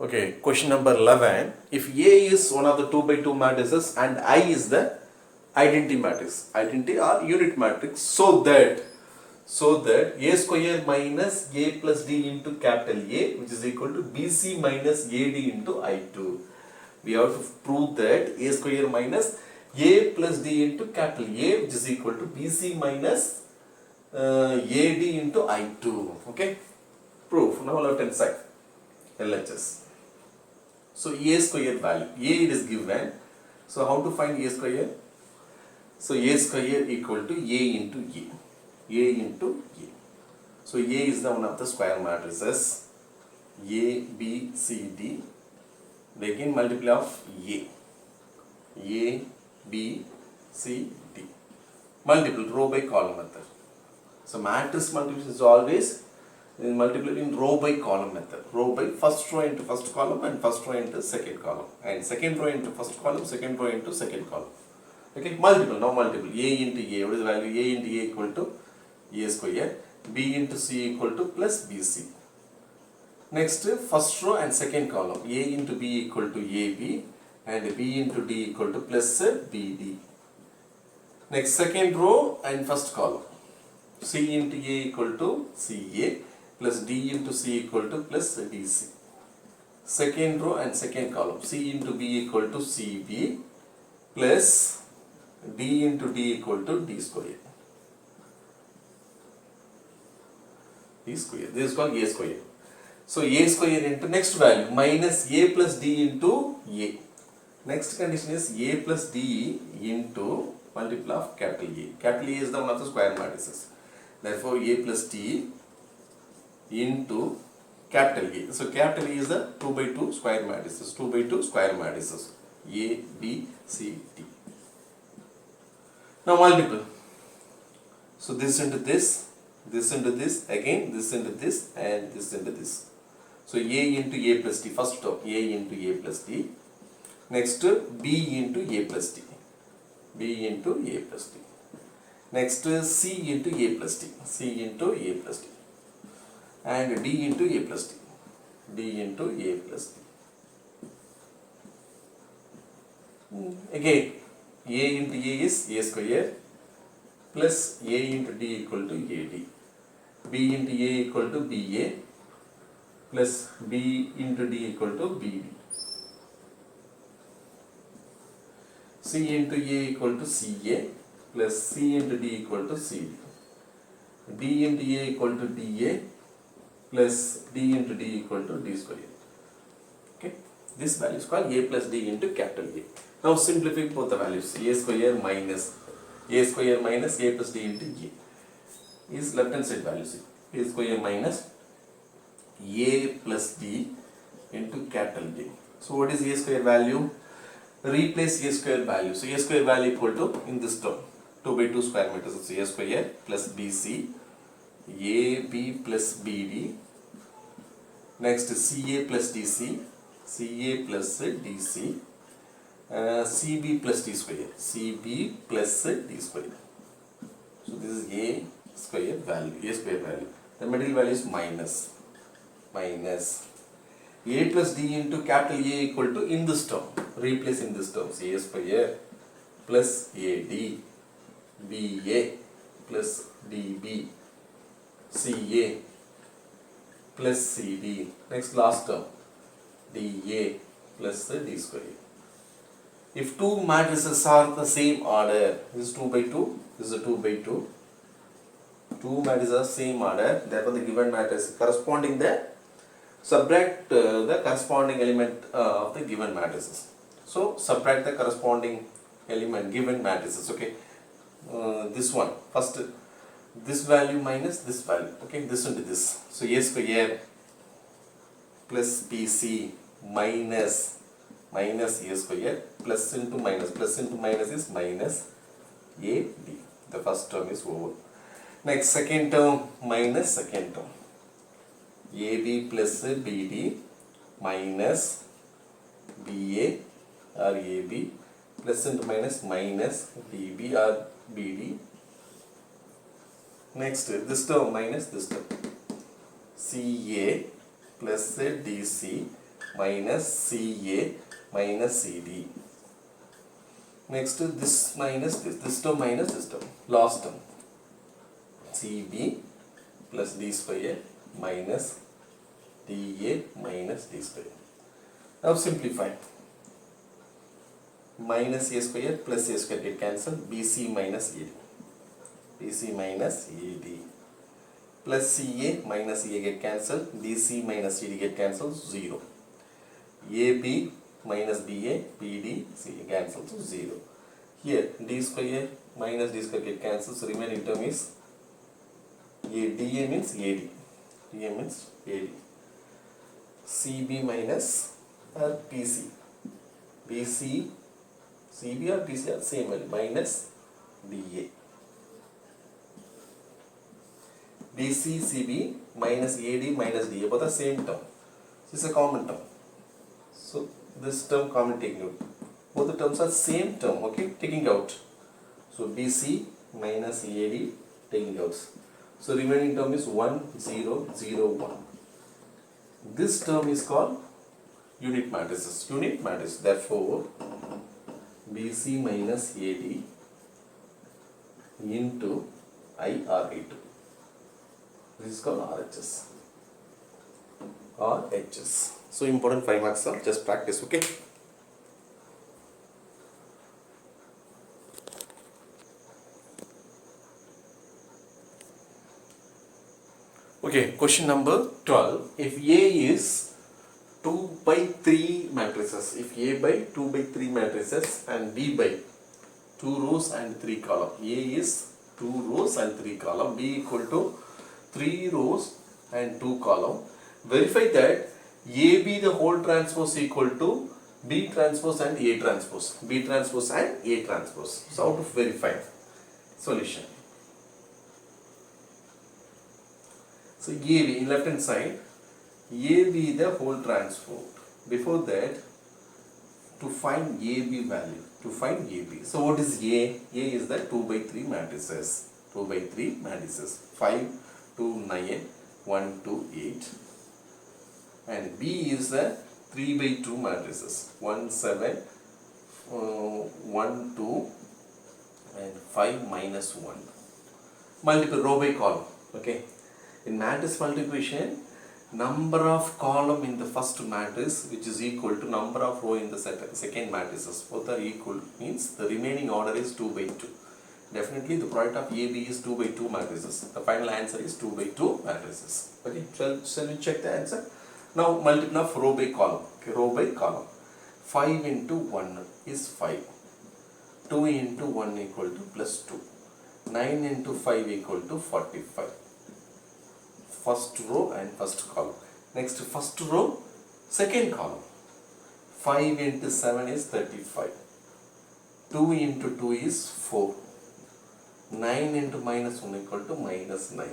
Okay, question number 11. If A is one of the 2 by 2 matrices and I is the identity matrix, identity or unit matrix, so that A square minus A plus D into capital A, which is equal to BC minus AD into I2. We have to prove that A square minus A plus D into capital A, which is equal to BC minus AD into I2. Okay, proof. Now left hand side, LHS. So A square value, A it is given. So how to find A square? So A square equal to A into A. A into A. So A is the one of the square matrices. A, B, C, D. Again multiply of A. A, B, C, D. Multiple row by column method. So matrix multiplication is always multiplied in row by column method. Row by first row into first column and first row into second column. And second row into first column, second row into second column. Okay, multiple, now multiple. A into A, what is the value? A into A equal to A square. B into C equal to plus BC. Next, first row and second column. A into B equal to AB and B into D equal to plus BD. Next, second row and first column. C into A equal to CA plus D into C equal to plus DC. Second row and second column. C into B equal to CB plus D into D equal to D square. D square. This is called A square. So A square into next value minus A plus D into A. Next condition is A plus D into multiple of capital A. Capital A is the one of the square matrices. Therefore A plus D into capital A. So capital A is the 2 by 2 square matrices. 2 by 2 square matrices. A, B, C, D. Now multiple. So this into this into this, again this into this and this into this. So A into A plus D. First term A into A plus D. Next B into A plus D. B into A plus D. Next C into A plus D. C into A plus D. And D into A plus D. D into A plus D. Again A into A is A square plus A into D equal to AD. B into A equal to BA plus B into D equal to BD. C into A equal to CA plus C into D equal to CD. D into A equal to DA plus D into D equal to D square. Okay, this value is called A plus D into capital A. Now simplify both the values. A square minus A plus D into A is left hand side value. A square minus A plus D into capital A. So what is A square value? Replace A square value. So A square value equal to, in this term, 2 by 2 square meters. So A square plus BC, AB plus BD. Next CA plus DC, CA plus DC, CB plus D square, CB plus D square. So this is A square value. The middle value is minus. A plus D into capital A equal to, in this term, replace in this term, A square plus AD, BA plus DB, CA plus CD. Next last term, DA plus D square. If two matrices are the same order, this is 2 by 2, this is a 2 by 2. Two matrices are same order, therefore the given matrix corresponding the subtract the corresponding element of the given matrices. So subtract the corresponding element given matrices. Okay, this one first, this value minus this value. Okay, this into this. So A square plus BC minus A square plus into minus is minus AD. The first term is over. Next second term minus second term. AB plus BD minus BA or AB plus into minus DB or BD. Next this term minus this term. CA plus DC minus CA minus CD. Next this minus this term minus this term, last term, CB plus D square minus DA minus D square. Now simplify. Minus A square plus A square get cancelled, BC minus AD. BC minus AD plus CA minus A get cancelled, DC minus CD get cancelled, 0. AB minus BA, BD, CA cancelled, so 0. Here D square minus D square get cancelled, so remaining term is DA means AD. DA means AD. CB minus PC. BC, CB or PC are same value, minus DA. BC, CB minus AD minus DA, both are same term. This is a common term. So this term common taking out. Both the terms are same term, okay, taking out. So BC minus AD taking out. So remaining term is 1, 0, 0, 1. This term is called unit matrices. Unit matrix. Therefore, BC minus AD into IRA2. This is called RHS. RHS. So important 5 marks are just practice, okay? Okay, question number 12. If A is 2 by 3 matrices, if A by 2 by 3 matrices and B by 2 rows and 3 column, A is 2 rows and 3 column, B equal to 3 rows and 2 column, verify that AB the whole transpose equal to B transpose and A transpose, B transpose and A transpose. So how to verify? Solution. So AB in left hand side, AB the whole transpose. Before that, to find AB value, to find AB. So what is A? A is the 2 by 3 matrices. 2 by 3 matrices. 5, 2, 9, 1, 2, 8. And B is the 3 by 2 matrices. 1, 7, 1, 2, and 5 minus 1. Multiple row by column. Okay. In matrix multiplication, number of column in the first matrix which is equal to number of row in the second matrices. Both are equal, means the remaining order is 2 by 2. Definitely the product of AB is 2 by 2 matrices. The final answer is 2 by 2 matrices. Okay, shall we check the answer? Now multiply of row by column. Okay, row by column. 5 into 1 is 5. 2 into 1 equal to plus 2. 9 into 5 equal to 45. First row and first column. Next first row, second column. 5 into 7 is 35. 2 into 2 is 4. 9 into minus 1 equal to minus 9.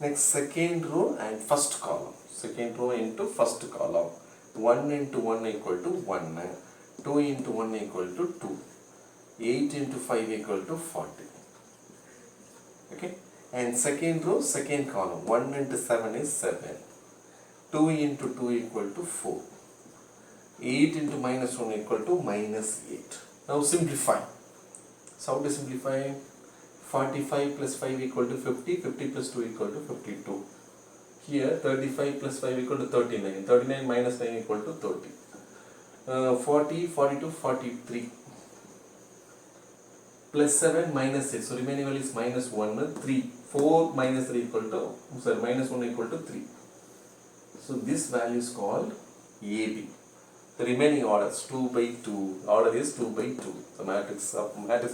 Next second row and first column. Second row into first column. 1 into 1 equal to 1. 2 into 1 equal to 2. 8 into 5 equal to 40. Okay, and second row, second column, 1 into 7 is 7, 2 into 2 equal to 4, 8 into minus 1 equal to minus 8. Now simplify. So how to simplify? 45 plus 5 equal to 50, 50 plus 2 equal to 52. Here 35 plus 5 equal to 39, 39 minus 9 equal to 30. 40, 42, 43. Plus 7 minus 6, so remaining value is minus 1, 3, 4 minus 3 equal to, sorry, minus 1 equal to 3. So this value is called AB. The remaining orders 2 by 2, order is 2 by 2. The matrix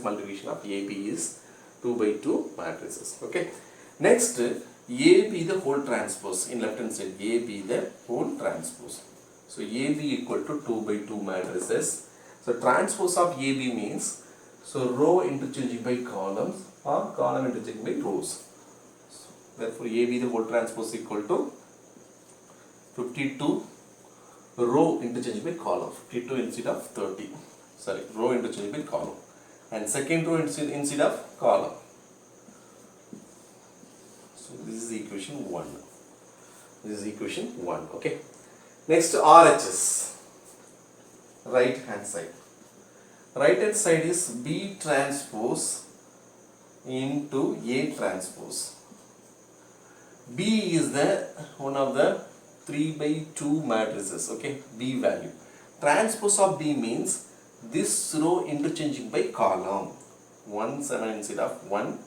multiplication of AB is 2 by 2 matrices. Okay. Next, AB the whole transpose, in left hand side, AB the whole transpose. So AB equal to 2 by 2 matrices. So transpose of AB means, so row interchanging by columns or column interchanging by rows. So, therefore, AB the whole transpose equal to 52 row interchanging by column. 52 instead of 30. Sorry, row interchanging by column. And second row instead of column. So this is equation 1. This is equation 1. Okay. Next, RHS, right hand side. Right hand side is B transpose into A transpose. B is the one of the 3 by 2 matrices. Okay, B value. Transpose of B means this row interchanging by column. 1 7 instead of 1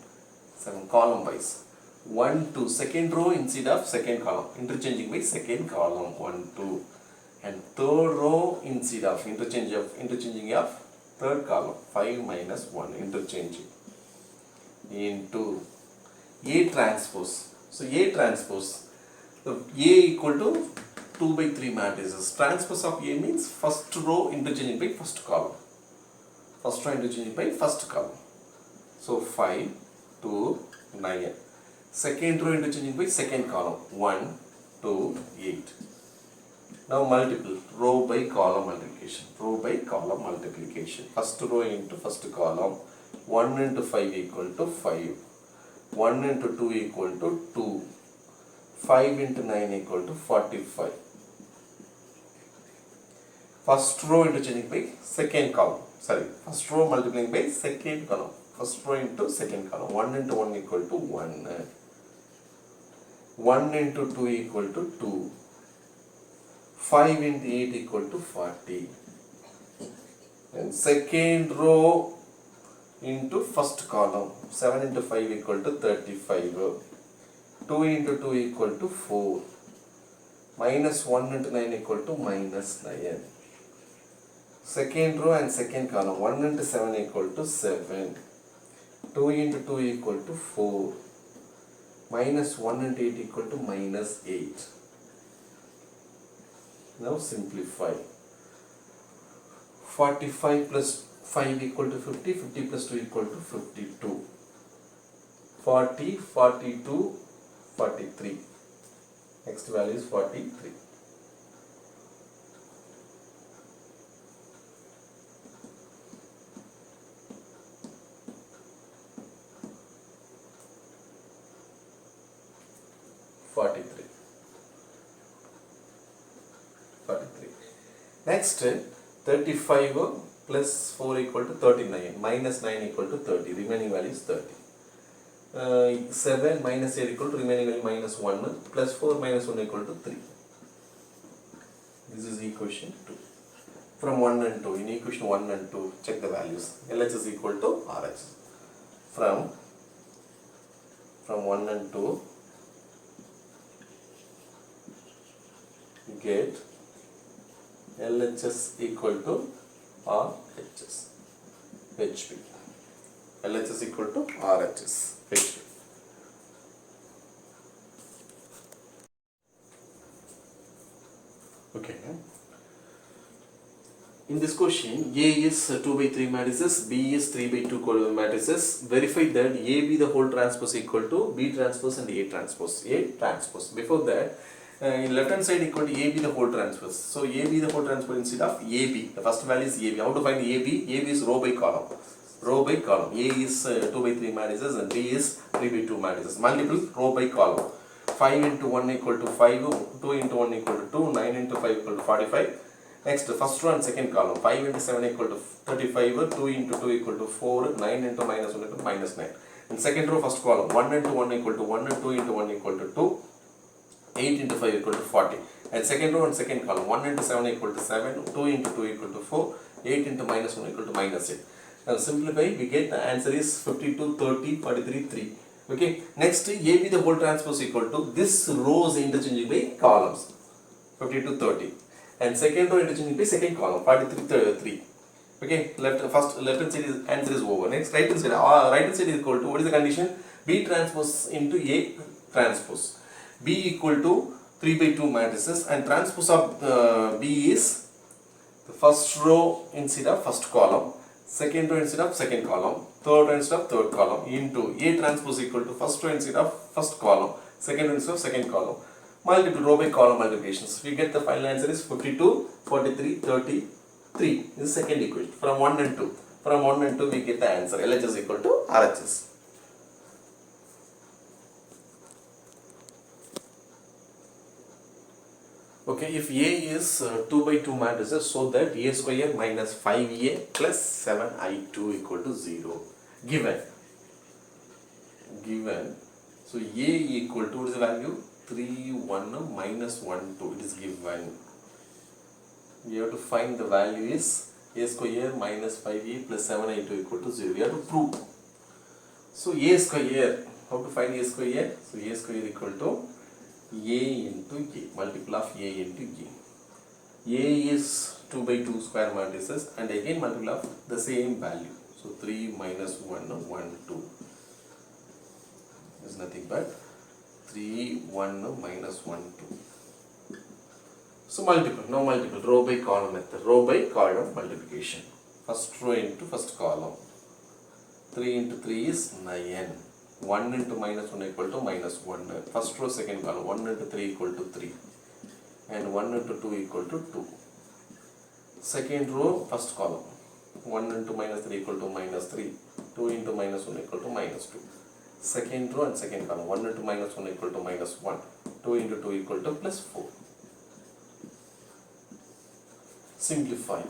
7 column wise. 1 2 second row instead of second column, interchanging by second column. 1 2, and third row instead of interchanging of third column. 5 minus 1 interchanging into A transpose. So A transpose, so A equal to 2 by 3 matrices. Transpose of A means first row interchanging by first column. First row interchanging by first column. So 5 2 9. Second row interchanging by second column. 1 2 8. Now multiple, row by column multiplication. Row by column multiplication. First row into first column. 1 into 5 equal to 5. 1 into 2 equal to 2. 5 into 9 equal to 45. First row interchanging by second column. Sorry, first row multiplying by second column. First row into second column. 1 into 1 equal to 1. 1 into 2 equal to 2. 5 into 8 equal to 40. And second row into first column. 7 into 5 equal to 35. 2 into 2 equal to 4. Minus 1 into 9 equal to minus 9. Second row and second column. 1 into 7 equal to 7. 2 into 2 equal to 4. Minus 1 into 8 equal to minus 8. Now simplify. 45 plus 5 equal to 50. 50 plus 2 equal to 52. 40, 42, 43. Next value is 43. Next, 35 plus 4 equal to 39, minus 9 equal to 30, remaining value is 30. 7 minus 8 equal to remaining value minus 1, plus 4 minus 1 equal to 3. This is equation 2. From 1 and 2, in equation 1 and 2, check the values. LH is equal to RH. From 1 and 2, get LHS equal to RHS, HP. LHS equal to RHS, HP. Okay. In this question, A is 2 by 3 matrices, B is 3 by 2 matrices. Verify that AB the whole transpose equal to B transpose and A transpose. A transpose. Before that, in left hand side equal to AB the whole transpose. So AB the whole transpose instead of AB. The first value is AB. How to find AB? AB is row by column. Row by column. A is 2 by 3 matrices and B is 3 by 2 matrices. Multiple row by column. 5 into 1 equal to 5. 2 into 1 equal to 2. 9 into 5 equal to 45. Next, first row and second column. 5 into 7 equal to 35. 2 into 2 equal to 4. 9 into minus 1 equal to minus 9. And second row, first column. 1 into 1 equal to 1 and 2 into 1 equal to 2. 8 into 5 equal to 40. And second row and second column. 1 into 7 equal to 7. 2 into 2 equal to 4. 8 into minus 1 equal to minus 8. Now simplify, we get the answer is 52, 30, 43, 3. Okay. Next, AB the whole transpose equal to this rows interchanging by columns. 52, 30. And second row interchanging by second column. 43, 3. Okay. Left hand side is answer is over. Next, right hand side is equal to, what is the condition? B transpose into A transpose. B equal to 3 by 2 matrices, and transpose of B is the first row instead of first column, second row instead of second column, third row instead of third column, into A transpose equal to first row instead of first column, second row instead of second column. Multiple row by column multiplications. We get the final answer is 52, 43, 30, 3. This is second equation from 1 and 2. From 1 and 2 we get the answer. LHS is equal to RHS. Okay, if A is 2 by 2 matrices, so that A square minus 5A plus 7I2 equal to 0. Given. So A equal to, what is the value? 3, 1, minus 1, 2. It is given. We have to find the value is A square minus 5A plus 7I2 equal to 0. We have to prove. So A square, how to find A square? So A square equal to A into A, multiple of A into A. A is 2 by 2 square matrices and again multiple of the same value. So 3 minus 1, 1, 2 is nothing but 3, 1 minus 1, 2. So multiple, now multiple, row by column method, row by column multiplication. First row into first column. 3 into 3 is 9. 1 into minus 1 equal to minus 1. First row, second column. 1 into 3 equal to 3. And 1 into 2 equal to 2. Second row, first column. 1 into minus 3 equal to minus 3. 2 into minus 1 equal to minus 2. Second row and second column. 1 into minus 1 equal to minus 1. 2 into 2 equal to plus 4. Simplify.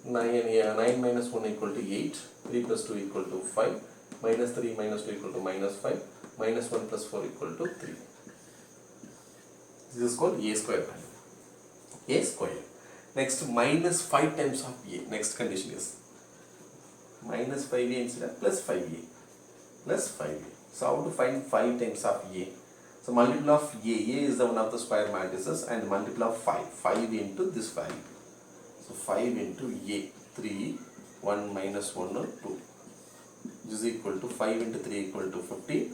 9 minus 1 equal to 8. 3 plus 2 equal to 5. Minus 3 minus 2 equal to minus 5. Minus 1 plus 4 equal to 3. This is called A square value. A square. Next, minus 5 times of A. Next condition is minus 5A instead of plus 5A. Plus 5A. So how to find 5 times of A? So multiple of A. A is the one of the square matrices and multiple of 5. 5 into this value. So 5 into A. 3. 1 minus 1 or 2. This is equal to 5 into 3 equal to 15.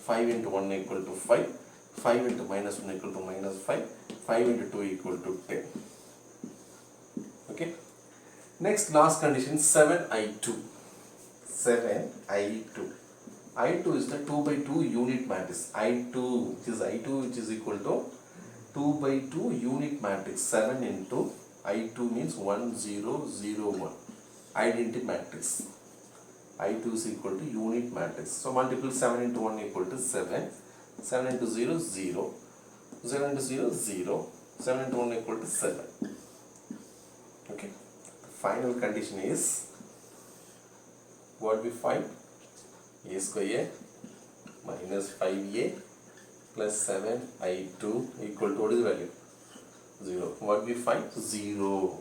5 into 1 equal to 5. 5 into minus 1 equal to minus 5. 5 into 2 equal to 10. Okay. Next, last condition 7I2. 7I2. I2 is the 2 by 2 unit matrix. I2, which is equal to 2 by 2 unit matrix. 7 into I2 means 1, 0, 0, 1. Identity matrix. I2 is equal to unit matrix. So multiple 7 into 1 equal to 7. 7 into 0, 0. 0 into 0, 0. 7 into 1 equal to 7. Okay. The final condition is what we find? A square minus 5A plus 7I2 equal to what is the value? 0. What we find? 0.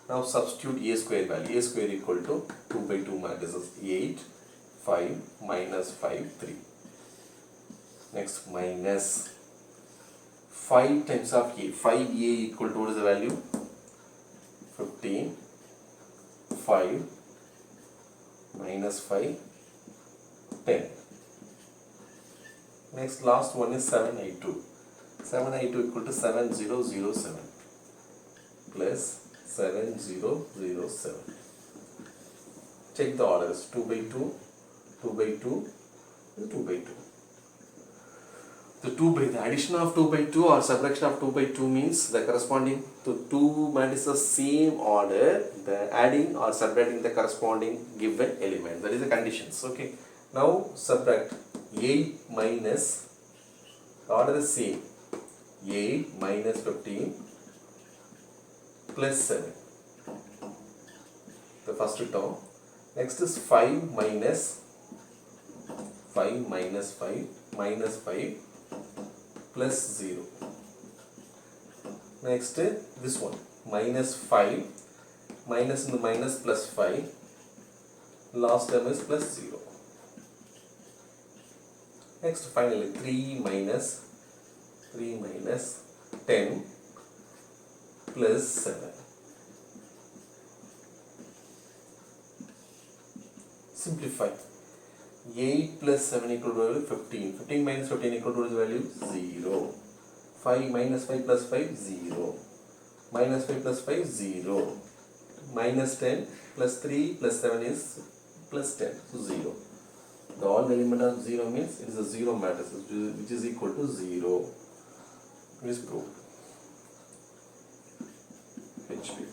Now substitute A square value. A square equal to 2 by 2 matrices. 8, 5, minus 5, 3. Next, minus 5 times of A. 5A equal to what is the value? 15, 5, minus 5, 10. Next, last one is 7I2. 7I2 equal to 7007 plus 7007. Check the orders. 2 by 2, 2 by 2, 2 by 2. The addition of 2 by 2 or subtraction of 2 by 2 means the corresponding to 2 matrices same order, the adding or subtracting the corresponding given element. That is the conditions. Okay. Now subtract 8 minus, the order is same. 8 minus 15 plus 7. The first term. Next is 5 minus 5 minus 5 minus 5 plus 0. Next this one, minus 5, minus into minus plus 5, last term is plus 0. Next finally 3 minus 10 plus 7. Simplify. 8 plus 7 equal to 15. 15 minus 15 equal to the value 0. 5 minus 5 plus 5, 0. Minus 5 plus 5, 0. Minus 10 plus 3 plus 7 is plus 10, so 0. The all element of 0 means it is a 0 matrix which is equal to 0. It is proved. HP.